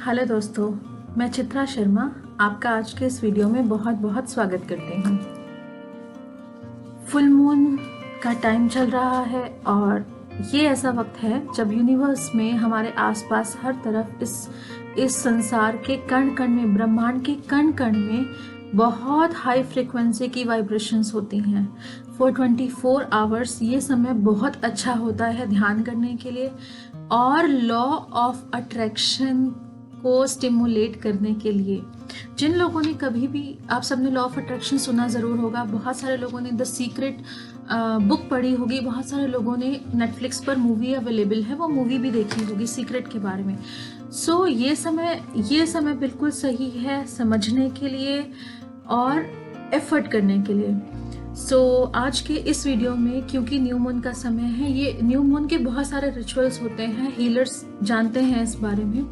Hello दोस्तों, मैं चित्रा शर्मा आपका आज के इस वीडियो में बहुत बहुत स्वागत करती हूँ। फुल मून का टाइम चल रहा है और ये ऐसा वक्त है जब यूनिवर्स में हमारे आसपास हर तरफ इस संसार के कण कण में, ब्रह्मांड के कण कण में बहुत हाई फ्रिक्वेंसी की वाइब्रेशंस होती हैं। 424 आवर्स ये समय बहुत अच्छा होता है ध्यान करने के लिए और लॉ ऑफ अट्रैक्शन को स्टिमुलेट करने के लिए। जिन लोगों ने कभी भी, आप सबने लॉ ऑफ अट्रैक्शन सुना ज़रूर होगा, बहुत सारे लोगों ने द सीक्रेट बुक पढ़ी होगी, बहुत सारे लोगों ने नेटफ्लिक्स पर मूवी अवेलेबल है वो मूवी भी देखी होगी सीक्रेट के बारे में। सो ये समय बिल्कुल सही है समझने के लिए और एफर्ट करने के लिए। आज के इस वीडियो में, क्योंकि न्यू मून का समय है, ये न्यू मून के बहुत सारे रिचुअल्स होते हैं, हीलर्स जानते हैं इस बारे में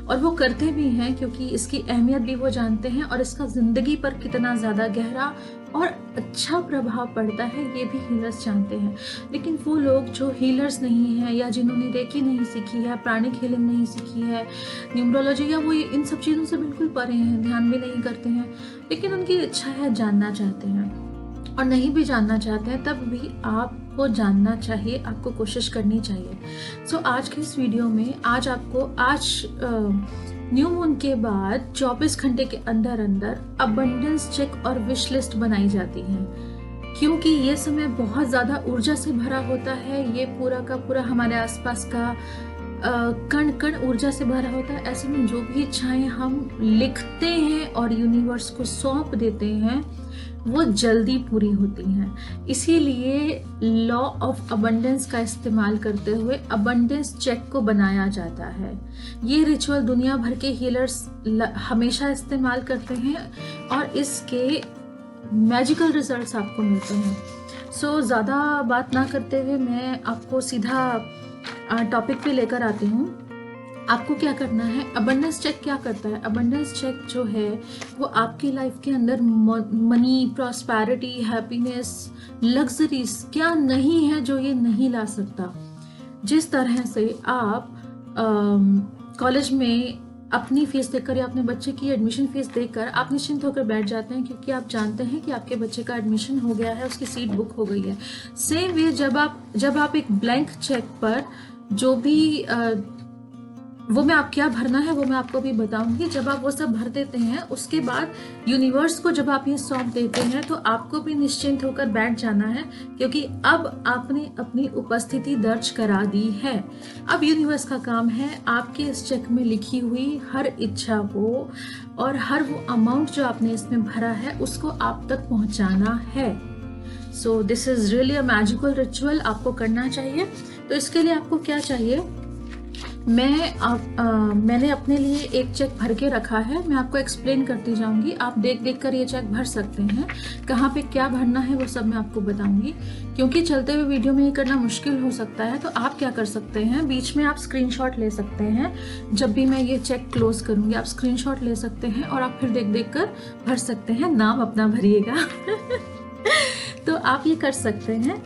और वो करते भी हैं क्योंकि इसकी अहमियत भी वो जानते हैं और इसका जिंदगी पर कितना ज़्यादा गहरा और अच्छा प्रभाव पड़ता है ये भी हीलर्स जानते हैं। लेकिन वो लोग जो हीलर्स नहीं हैं या जिन्होंने रेकी नहीं सीखी है, प्राणिक हीलिंग नहीं सीखी है, न्यूमरोलॉजी या वो इन सब चीज़ों से बिल्कुल परे हैं, ध्यान भी नहीं करते हैं, लेकिन उनकी इच्छा है, जानना चाहते हैं और नहीं भी जानना चाहते हैं, तब भी आपको जानना चाहिए, आपको कोशिश करनी चाहिए। आज के इस वीडियो में आज न्यू मून के बाद 24 घंटे के अंदर अबंडेंस चेक और विश लिस्ट बनाई जाती है, क्योंकि ये समय बहुत ज़्यादा ऊर्जा से भरा होता है। ये पूरा का पूरा हमारे आसपास का कण कण ऊर्जा से भरा होता है। ऐसे में जो भी इच्छाएं हम लिखते हैं और यूनिवर्स को सौंप देते हैं वो जल्दी पूरी होती हैं। इसीलिए लॉ ऑफ अबंडेंस का इस्तेमाल करते हुए अबंडेंस चेक को बनाया जाता है। ये रिचुअल दुनिया भर के हीलर्स हमेशा इस्तेमाल करते हैं और इसके मैजिकल रिजल्ट्स आपको मिलते हैं। ज़्यादा बात ना करते हुए मैं आपको सीधा टॉपिक पे लेकर आती हूँ। आपको क्या करना है, अबंडेंस चेक क्या करता है? अबंडेंस चेक जो है वो आपकी लाइफ के अंदर मनी, प्रॉस्पेरिटी, हैप्पीनेस, लग्जरीज क्या नहीं है जो ये नहीं ला सकता। जिस तरह से आप कॉलेज में अपनी फीस देकर या अपने बच्चे की एडमिशन फीस देकर आप निश्चिंत होकर बैठ जाते हैं क्योंकि आप जानते हैं कि आपके बच्चे का एडमिशन हो गया है, उसकी सीट बुक हो गई है। सेम वे जब आप एक ब्लैंक चेक पर जो भी वो मैं आप क्या भरना है वो मैं आपको भी बताऊंगी। जब आप वो सब भर देते हैं उसके बाद यूनिवर्स को जब आप ये सौंप देते हैं तो आपको भी निश्चिंत होकर बैठ जाना है क्योंकि अब आपने अपनी उपस्थिति दर्ज करा दी है। अब यूनिवर्स का काम है आपके इस चेक में लिखी हुई हर इच्छा को और हर वो अमाउंट जो आपने इसमें भरा है उसको आप तक पहुंचाना है। This is really a magical ritual, आपको करना चाहिए। तो इसके लिए आपको क्या चाहिए, मैंने अपने लिए एक चेक भर के रखा है, मैं आपको एक्सप्लेन करती जाऊंगी। आप देख कर ये चेक भर सकते हैं। कहाँ पे क्या भरना है वो सब मैं आपको बताऊंगी। क्योंकि चलते हुए वीडियो में ये करना मुश्किल हो सकता है तो आप क्या कर सकते हैं, बीच में आप स्क्रीनशॉट ले सकते हैं। जब भी मैं ये चेक क्लोज करूंगी आप स्क्रीनशॉट ले सकते हैं और आप फिर देख कर भर सकते हैं। नाम अपना भरिएगा तो आप ये कर सकते हैं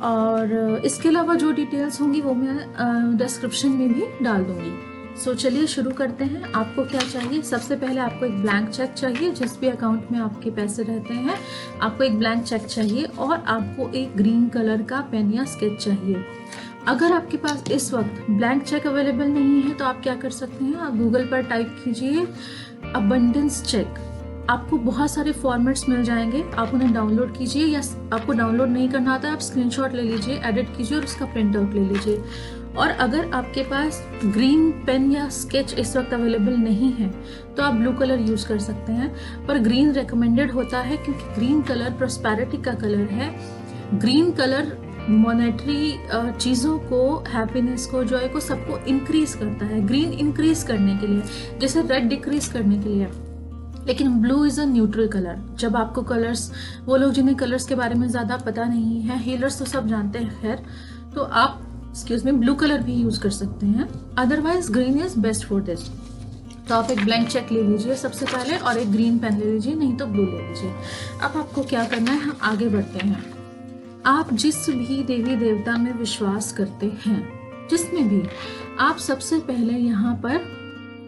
और इसके अलावा जो डिटेल्स होंगी वो मैं डिस्क्रिप्शन में भी डाल दूंगी। चलिए शुरू करते हैं। आपको क्या चाहिए, सबसे पहले आपको एक ब्लैंक चेक चाहिए। जिस भी अकाउंट में आपके पैसे रहते हैं आपको एक ब्लैंक चेक चाहिए और आपको एक ग्रीन कलर का पेन या स्केच चाहिए। अगर आपके पास इस वक्त ब्लैंक चेक अवेलेबल नहीं है तो आप क्या कर सकते हैं, आप गूगल पर टाइप कीजिए अबंडेंस चेक। आपको बहुत सारे फॉर्मेट्स मिल जाएंगे, आप उन्हें डाउनलोड कीजिए या आपको डाउनलोड नहीं करना आता है आप स्क्रीनशॉट ले लीजिए, एडिट कीजिए और उसका प्रिंट आउट ले लीजिए। और अगर आपके पास ग्रीन पेन या स्केच इस वक्त अवेलेबल नहीं है तो आप ब्लू कलर यूज कर सकते हैं, पर ग्रीन रिकमेंडेड होता है क्योंकि ग्रीन कलर प्रॉस्पेरिटी का कलर है। ग्रीन कलर मॉनेटरी चीज़ों को, हैप्पीनेस को, जॉय को, सबको इंक्रीज करता है। ग्रीन इंक्रीज करने के लिए, जैसे रेड डिक्रीज करने के लिए। लेकिन blue is a neutral colour. जब आपको कलर्स, वो लोग जिन्हें कलर्स के बारे में ज़्यादा पता नहीं है, हीलर्स तो सब जानते हैं खैर, तो आप ब्लू कलर भी यूज़ कर सकते हैं। Otherwise green is best for this. तो आप एक ब्लैंक चेक ले लीजिए सबसे पहले और एक ग्रीन पेन ले लीजिए, नहीं तो ब्लू ले लीजिए। अब आपको क्या करना है, हम आगे बढ़ते हैं। आप जिस भी देवी देवता में विश्वास करते हैं, जिसमें भी, आप सबसे पहले यहाँ पर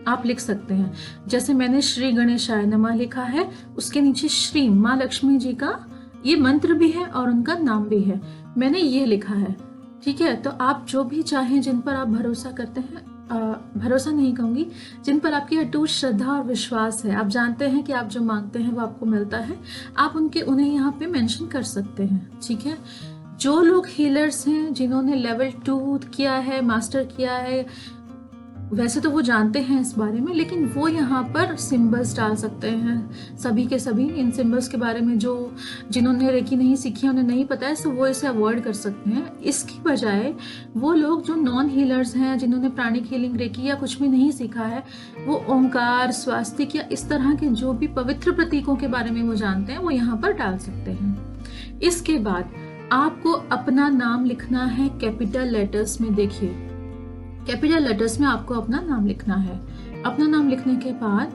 आप लिख सकते हैं। जैसे मैंने श्री गणेशाय नमः लिखा है, उसके नीचे श्री माँ लक्ष्मी जी का ये मंत्र भी है और उनका नाम भी है, मैंने ये लिखा है। ठीक है, तो आप जो भी चाहें, जिन पर आप भरोसा करते हैं, भरोसा नहीं कहूंगी, जिन पर आपकी अटूट श्रद्धा और विश्वास है, आप जानते हैं कि आप जो मांगते हैं वो आपको मिलता है, आप उन्हें यहाँ पे मेंशन कर सकते हैं। ठीक है, जो लोग हीलर्स हैं, जिन्होंने लेवल 2 किया है, मास्टर किया है, वैसे तो वो जानते हैं इस बारे में, लेकिन वो यहाँ पर सिंबल्स डाल सकते हैं। सभी के सभी इन सिंबल्स के बारे में जिन्होंने रेकी नहीं सीखी है, उन्हें नहीं पता है, तो वो इसे अवॉइड कर सकते हैं। इसकी बजाय वो लोग जो नॉन हीलर्स हैं, जिन्होंने प्राणिक हीलिंग, रेकी या कुछ भी नहीं सीखा है, वो ओंकार, स्वास्तिक या इस तरह के जो भी पवित्र प्रतीकों के बारे में वो जानते हैं, वो यहाँ पर डाल सकते हैं। इसके बाद आपको अपना नाम लिखना है कैपिटल लेटर्स में। देखिए, कैपिटल लेटर्स में आपको अपना नाम लिखना है। अपना नाम लिखने के बाद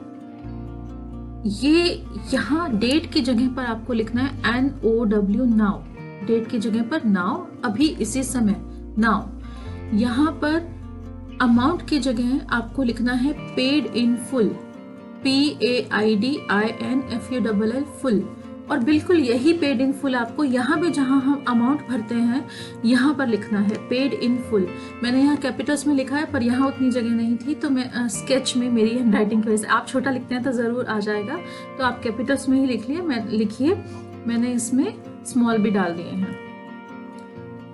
ये यहाँ डेट की जगह पर आपको लिखना है NOW, नाउ। डेट की जगह पर नाउ, अभी इसी समय, नाउ। यहाँ पर अमाउंट की जगह आपको लिखना है paid in full, PAIDINFULL, full. और बिल्कुल यही पेड इन फुल आपको यहाँ पे जहाँ हम अमाउंट भरते हैं, यहाँ पर लिखना है पेड इन फुल। मैंने यहाँ कैपिटल्स में लिखा है, पर यहाँ उतनी जगह नहीं थी, तो मैं स्केच में, मेरी हैंड राइटिंग की वजह से, आप छोटा लिखते हैं तो ज़रूर आ जाएगा, तो आप कैपिटल्स में ही लिखिए। मैंने इसमें स्मॉल भी डाल दिए हैं।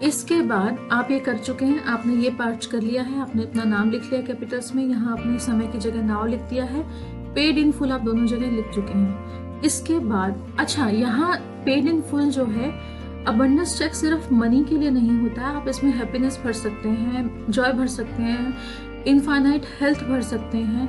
इसके बाद आप ये कर चुके हैं, आपने ये पार्ट कर लिया है, आपने अपना नाम लिख लिया कैपिटल्स में, यहाँ आपने समय की जगह नाउ लिख दिया है, पेड इन फुल आप दोनों जगह लिख चुके हैं। इसके बाद अच्छा, यहाँ पेड इन फुल जो है, अबंडेंस चेक सिर्फ मनी के लिए नहीं होता है, आप इसमें हैप्पीनेस भर सकते हैं, जॉय भर सकते हैं, इनफाइनाइट हेल्थ भर सकते हैं,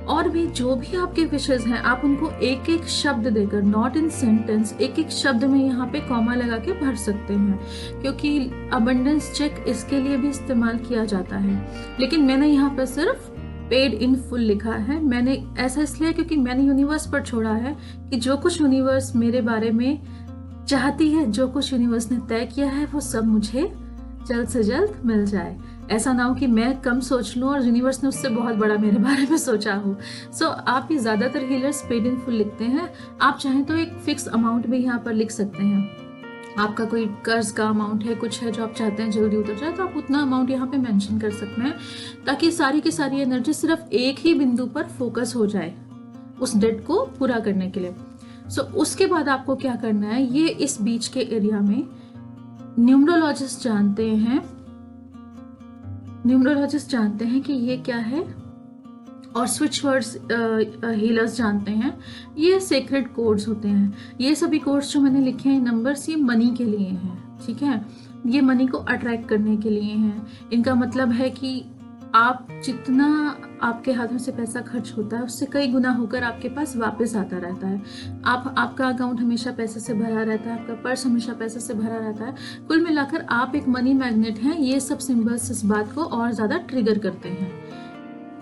और भी जो भी आपके विशेष हैं, आप उनको एक एक शब्द देकर, नॉट इन सेंटेंस, एक एक शब्द में यहाँ पे कॉमा लगा के भर सकते हैं, क्योंकि अबंडेंस चेक इसके लिए भी इस्तेमाल किया जाता है। लेकिन मैंने यहाँ पर सिर्फ पेड इन फुल लिखा है। मैंने ऐसा इसलिए क्योंकि मैंने यूनिवर्स पर छोड़ा है कि जो कुछ यूनिवर्स मेरे बारे में चाहती है, जो कुछ यूनिवर्स ने तय किया है, वो सब मुझे जल्द से जल्द मिल जाए। ऐसा ना हो कि मैं कम सोच लूं और यूनिवर्स ने उससे बहुत बड़ा मेरे बारे में सोचा हो। सो आप ही ज्यादातर हीलर्स पेड इन फुल लिखते हैं। आप चाहें तो एक फिक्स अमाउंट भी यहाँ पर लिख सकते हैं। आपका कोई कर्ज का अमाउंट है, कुछ है जो आप चाहते हैं जल्दी उतर जाए, तो आप उतना अमाउंट यहाँ पे मेंशन कर सकते हैं, ताकि सारी की सारी एनर्जी सिर्फ एक ही बिंदु पर फोकस हो जाए उस डेट को पूरा करने के लिए। सो उसके बाद आपको क्या करना है, ये इस बीच के एरिया में न्यूमरोलॉजिस्ट जानते हैं कि ये क्या है, और स्विच वर्ड्स हीलर्स जानते हैं, ये सेक्रेड कोड्स होते हैं। ये सभी कोड्स जो मैंने लिखे हैं, नंबर्स, ये मनी के लिए हैं। ठीक है, ये मनी को अट्रैक्ट करने के लिए हैं। इनका मतलब है कि आप जितना आपके हाथों से पैसा खर्च होता है, उससे कई गुना होकर आपके पास वापस आता रहता है। आपका अकाउंट हमेशा पैसे से भरा रहता है, आपका पर्स हमेशा पैसे से भरा रहता है। कुल मिलाकर आप एक मनी मैग्नेट हैं। ये सब सिंबल्स इस बात को और ज्यादा ट्रिगर करते हैं।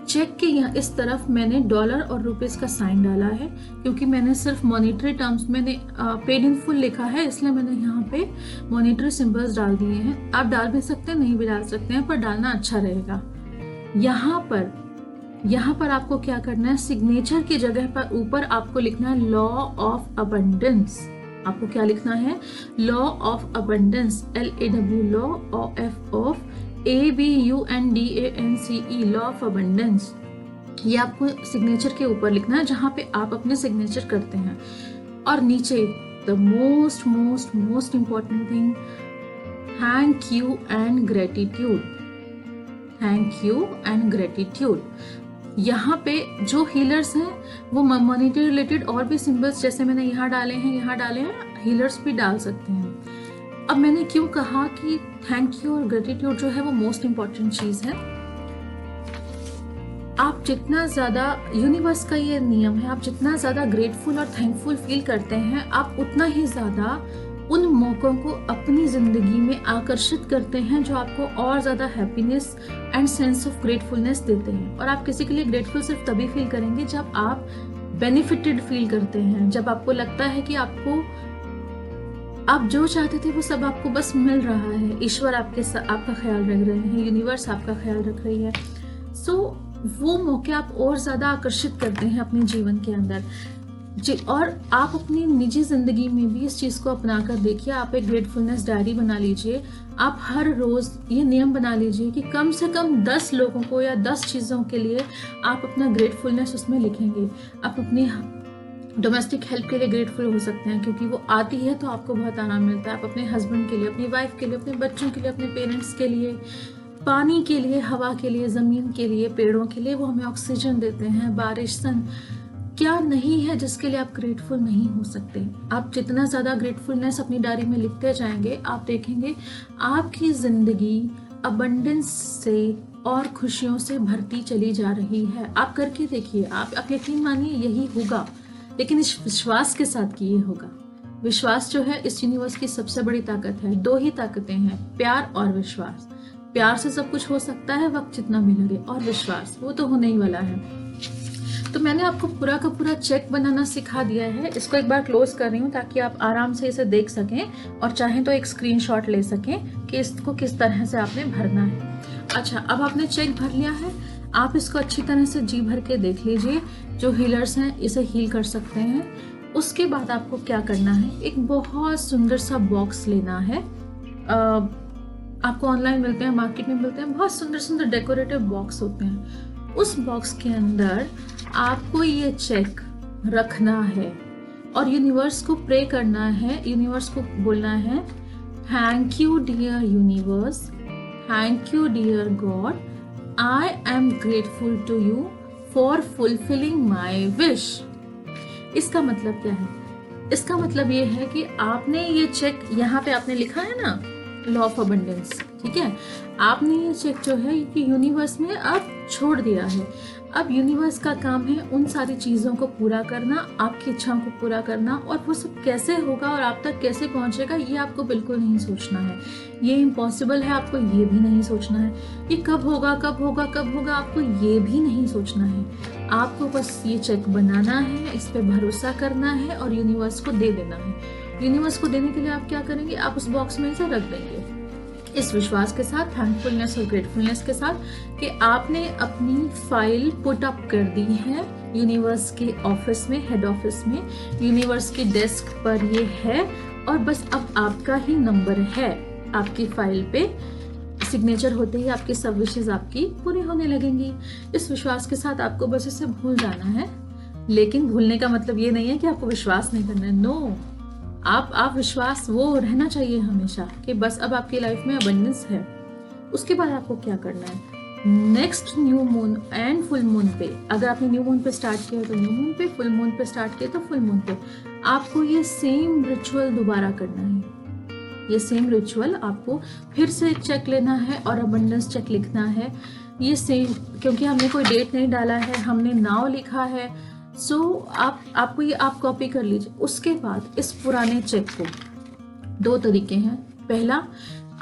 चेक के यहाँ इस तरफ मैंने डॉलर और रुपीस का साइन डाला है, क्योंकि मैंने सिर्फ मॉनेटरी टर्म्स में पेड इन फुल लिखा है, इसलिए मैंने यहाँ पे मॉनेटरी सिंबल्स डाल दिए हैं। आप डाल भी सकते हैं, नहीं भी डाल सकते हैं, पर डालना अच्छा रहेगा। यहाँ पर आपको क्या करना है, सिग्नेचर की जगह पर ऊपर आपको लिखना है लॉ ऑफ अबंडेंस। आपको क्या लिखना है, law of abundance, LAW, law of ABUNDANCE, law of abundance. ये आपको सिग्नेचर के ऊपर लिखना है, जहां पे आप अपने सिग्नेचर करते हैं। और नीचे the most important thing, thank you and gratitude. Thank you and gratitude. यहाँ पे जो हीलर्स हैं वो मनी रिलेटेड और भी सिंबल्स, जैसे मैंने यहाँ डाले हैं, हीलर्स भी डाल सकते हैं। अब मैंने क्यों कहा कि थैंक यू और ग्रेटिट्यूड जो है वो मोस्ट इंपॉर्टेंट चीज है। आप जितना ज्यादा, यूनिवर्स का ये नियम है, आप जितना ज्यादा ग्रेटफुल और थैंकफुल फील करते हैं, आप उतना ही ज्यादा उन मौकों को अपनी जिंदगी में आकर्षित करते हैं जो आपको और ज्यादा happiness and sense of gratefulness देते हैं। और आप किसी के लिए ग्रेटफुल सिर्फ तभी फील करेंगे जब आप बेनिफिटेड फील करते हैं, जब आपको लगता है कि आप जो चाहते थे वो सब आपको बस मिल रहा है, ईश्वर आपका ख्याल रख रहे हैं, यूनिवर्स आपका ख्याल रख रही है। सो वो मौके आप और ज़्यादा आकर्षित करते हैं अपने जीवन के अंदर जी। और आप अपनी निजी ज़िंदगी में भी इस चीज़ को अपना कर देखिए। आप एक ग्रेटफुलनेस डायरी बना लीजिए। आप हर रोज़ ये नियम बना लीजिए कि कम से कम 10 लोगों को या 10 चीज़ों के लिए आप अपना ग्रेटफुलनेस उसमें लिखेंगे। आप अपनी डोमेस्टिक हेल्प के लिए ग्रेटफुल हो सकते हैं, क्योंकि वो आती है तो आपको बहुत आराम मिलता है। आप अपने हस्बैंड के लिए, अपनी वाइफ के लिए, अपने बच्चों के लिए, अपने पेरेंट्स के लिए, पानी के लिए, हवा के लिए, ज़मीन के लिए, पेड़ों के लिए, वो हमें ऑक्सीजन देते हैं, बारिश, सन, क्या नहीं है जिसके लिए आप ग्रेटफुल नहीं हो सकते। आप जितना ज़्यादा ग्रेटफुलनेस अपनी डायरी में लिखते जाएंगे, आप देखेंगे आपकी ज़िंदगी अबंडेंस से और खुशियों से भरती चली जा रही है। आप करके देखिए, आप यकीन मानिए यही होगा, लेकिन इस विश्वास के साथ कि ये होगा। विश्वास जो है इस यूनिवर्स की सबसे बड़ी ताकत है। 2 ही ताकतें हैं, प्यार और विश्वास। प्यार से सब कुछ हो सकता है वक्त जितना भी लगे, और विश्वास वो तो होने ही वाला है। तो मैंने आपको पूरा का पूरा चेक बनाना सिखा दिया है। इसको एक बार क्लोज कर रही हूँ ताकि आप आराम से इसे देख सकें और चाहें तो एक स्क्रीनशॉट ले सकें कि इसको किस तरह से आपने भरना है। अच्छा, अब आपने चेक भर लिया है। आप इसको अच्छी तरह से जी भर के देख लीजिए। जो हीलर्स हैं इसे हील कर सकते हैं। उसके बाद आपको क्या करना है, एक बहुत सुंदर सा बॉक्स लेना है। आपको ऑनलाइन मिलते हैं, मार्केट में मिलते हैं, बहुत सुंदर सुंदर डेकोरेटिव बॉक्स होते हैं। उस बॉक्स के अंदर आपको ये चेक रखना है और यूनिवर्स को प्रे करना है। यूनिवर्स को बोलना है, thank you dear universe, thank you dear God, I am grateful to you for fulfilling my wish. इसका मतलब क्या है? इसका मतलब ये है कि आपने ये चेक, यहाँ पे आपने लिखा है ना लॉ ऑफ अबंडेंस, ठीक है, आपने ये चेक जो है कि यूनिवर्स में अब छोड़ दिया है। अब यूनिवर्स का काम है उन सारी चीज़ों को पूरा करना, आपकी इच्छाओं को पूरा करना, और वो सब कैसे होगा और आप तक कैसे पहुंचेगा ये आपको बिल्कुल नहीं सोचना है। ये इम्पॉसिबल है, आपको ये भी नहीं सोचना है। ये कब होगा कब होगा कब होगा, आपको ये भी नहीं सोचना है। आपको बस ये चेक बनाना है, इस पर भरोसा करना है और यूनिवर्स को दे देना है। यूनिवर्स को देने के लिए आप क्या करेंगे, आप उस बॉक्स में इसे रख देंगे इस विश्वास के साथ, थैंकफुलनेस और ग्रेटफुलनेस के साथ कि आपने अपनी फाइल पुट अप कर दी है यूनिवर्स के ऑफिस में, हेड ऑफिस में, यूनिवर्स के डेस्क पर ये है, और बस अब आपका ही नंबर है आपकी फाइल पे। सिग्नेचर होते ही आपकी सब विशेष आपकी पूरी होने लगेंगी। इस विश्वास के साथ आपको बस इसे भूल जाना है। लेकिन भूलने का मतलब ये नहीं है कि आपको विश्वास नहीं करना है, नो। आप विश्वास वो रहना चाहिए हमेशा कि बस अब आपकी लाइफ में अबंडेंस है। उसके बाद आपको क्या करना है, next new moon and full moon पे, अगर आपने न्यू मून पे स्टार्ट किया तो न्यू मून पे, फुल मून पे स्टार्ट किया तो फुल मून पे, आपको ये सेम रिचुअल दोबारा करना है। ये सेम रिचुअल आपको फिर से चेक लेना है और अबंडेंस चेक लिखना है। ये सेम, क्योंकि हमने कोई डेट नहीं डाला है, हमने नाउ लिखा है, सो आपको ये आप कॉपी कर लीजिए। उसके बाद इस पुराने चेक को, 2 तरीके हैं। पहला,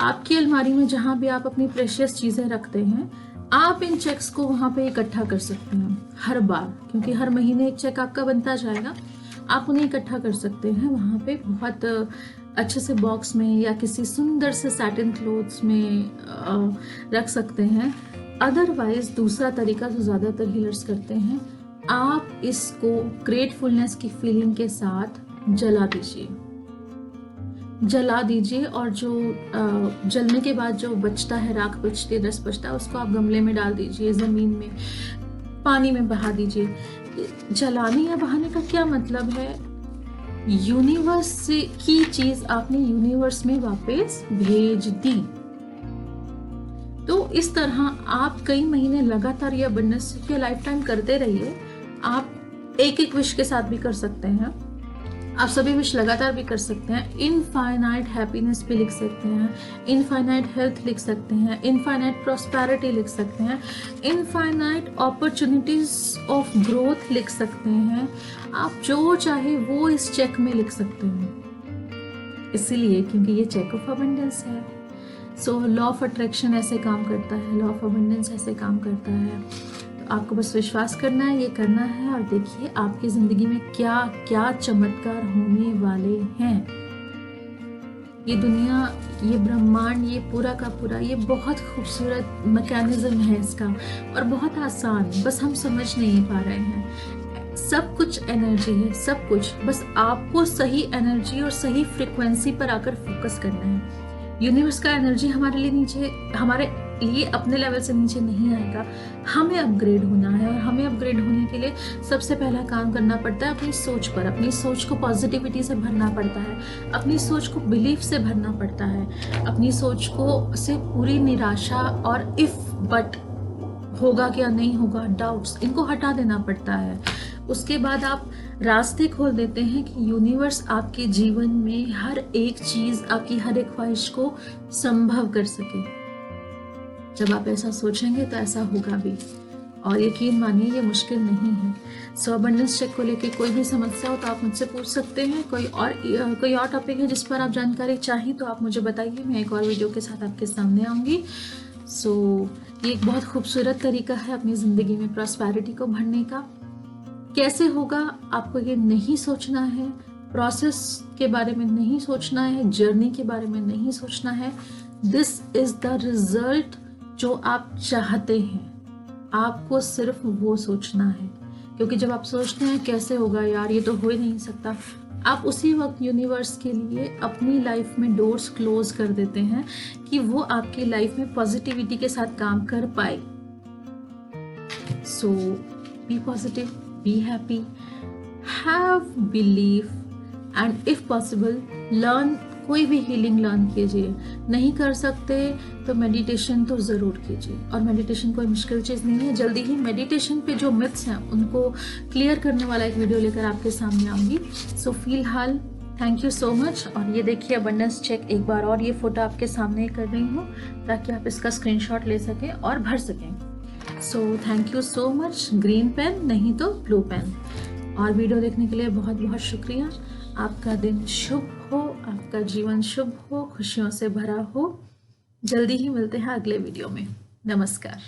आपकी अलमारी में जहाँ भी आप अपनी प्रेशियस चीज़ें रखते हैं, आप इन चेक्स को वहाँ पे इकट्ठा कर सकते हैं हर बार, क्योंकि हर महीने एक चेक आपका बनता जाएगा। आप उन्हें इकट्ठा कर सकते हैं वहाँ पे बहुत अच्छे से बॉक्स में या किसी सुंदर से सैटिन क्लोथ्स में रख सकते हैं। अदरवाइज दूसरा तरीका जो ज़्यादातर हीलर्स करते हैं, आप इसको ग्रेटफुलनेस की फीलिंग के साथ जला दीजिए और जो जलने के बाद जो बचता है, राख बचती है, रस बचता है, उसको आप गमले में डाल दीजिए, ज़मीन में, पानी में बहा दीजिए। जलाने या बहाने का क्या मतलब है, यूनिवर्स की चीज़ आपने यूनिवर्स में वापस भेज दी। तो इस तरह आप कई महीने लगातार ये अबंडेंस के लाइफ टाइम करते रहिए। आप एक एक विश के साथ भी कर सकते हैं, आप सभी विश लगातार भी कर सकते हैं। इनफाइनाइट हैप्पीनेस भी लिख सकते हैं, इनफाइनाइट हेल्थ लिख सकते हैं, इनफाइनाइट प्रॉस्पेरिटी लिख सकते हैं, इनफाइनाइट अपॉर्चुनिटीज ऑफ ग्रोथ लिख सकते हैं। आप जो चाहे वो इस चेक में लिख सकते हैं, इसीलिए क्योंकि ये चेक ऑफ अबंडेंस है। सो लॉ ऑफ अट्रैक्शन ऐसे काम करता है, लॉ ऑफ अबंडेंस ऐसे काम करता है। तो आपको बस विश्वास करना है, ये करना है, और देखिए आपकी ज़िंदगी में क्या क्या चमत्कार होने वाले हैं। ये दुनिया, ये ब्रह्मांड, ये पूरा का पूरा, ये बहुत खूबसूरत मैकेनिज्म है इसका और बहुत आसान, बस हम समझ नहीं पा रहे हैं। सब कुछ एनर्जी है, सब कुछ, बस आपको सही एनर्जी और सही फ्रिक्वेंसी पर आकर फोकस करना है। यूनिवर्स का एनर्जी हमारे लिए नीचे, हमारे लिए अपने लेवल से नीचे नहीं आएगा। हमें अपग्रेड होना है और हमें अपग्रेड होने के लिए सबसे पहला काम करना पड़ता है अपनी सोच पर। अपनी सोच को पॉजिटिविटी से भरना पड़ता है, अपनी सोच को बिलीफ से भरना पड़ता है, अपनी सोच को से पूरी निराशा और इफ बट, होगा क्या नहीं होगा, डाउट्स, इनको हटा देना पड़ता है। उसके बाद आप रास्ते खोल देते हैं कि यूनिवर्स आपके जीवन में हर एक चीज, आपकी हर एक ख्वाहिश को संभव कर सके। जब आप ऐसा सोचेंगे तो ऐसा होगा भी, और यकीन मानिए ये मुश्किल नहीं है। सो अबंडेंस चेक को लेके कोई भी समस्या हो तो आप मुझसे पूछ सकते हैं। कोई और टॉपिक है जिस पर आप जानकारी चाहिए तो आप मुझे बताइए, मैं एक और वीडियो के साथ आपके सामने आऊँगी। सो ये एक बहुत खूबसूरत तरीका है अपनी ज़िंदगी में प्रॉस्पेरिटी को भरने का। कैसे होगा आपको ये नहीं सोचना है, प्रोसेस के बारे में नहीं सोचना है, जर्नी के बारे में नहीं सोचना है। दिस इज द रिजल्ट जो आप चाहते हैं, आपको सिर्फ वो सोचना है। क्योंकि जब आप सोचते हैं कैसे होगा यार, ये तो हो ही नहीं सकता, आप उसी वक्त यूनिवर्स के लिए अपनी लाइफ में डोर्स क्लोज कर देते हैं कि वो आपकी लाइफ में पॉजिटिविटी के साथ काम कर पाए। So be positive, be happy, have belief and if possible learn, कोई भी हीलिंग लर्न कीजिए। नहीं कर सकते तो मेडिटेशन तो ज़रूर कीजिए, और मेडिटेशन कोई मुश्किल चीज़ नहीं है। जल्दी ही मेडिटेशन पे जो मिथ्स हैं उनको क्लियर करने वाला एक वीडियो लेकर आपके सामने आऊँगी। सो फिलहाल थैंक यू सो मच। और ये देखिए अबंडेंस चेक एक बार और ये फोटो आपके सामने कर रही हूँ ताकि आप इसका स्क्रीनशॉट ले सकें और भर सकें। So thank you so much. Green pen नहीं तो ब्लू पेन। और वीडियो देखने के लिए बहुत बहुत शुक्रिया। आपका दिन शुभ हो, आपका जीवन शुभ हो, खुशियों से भरा हो। जल्दी ही मिलते हैं अगले वीडियो में। नमस्कार।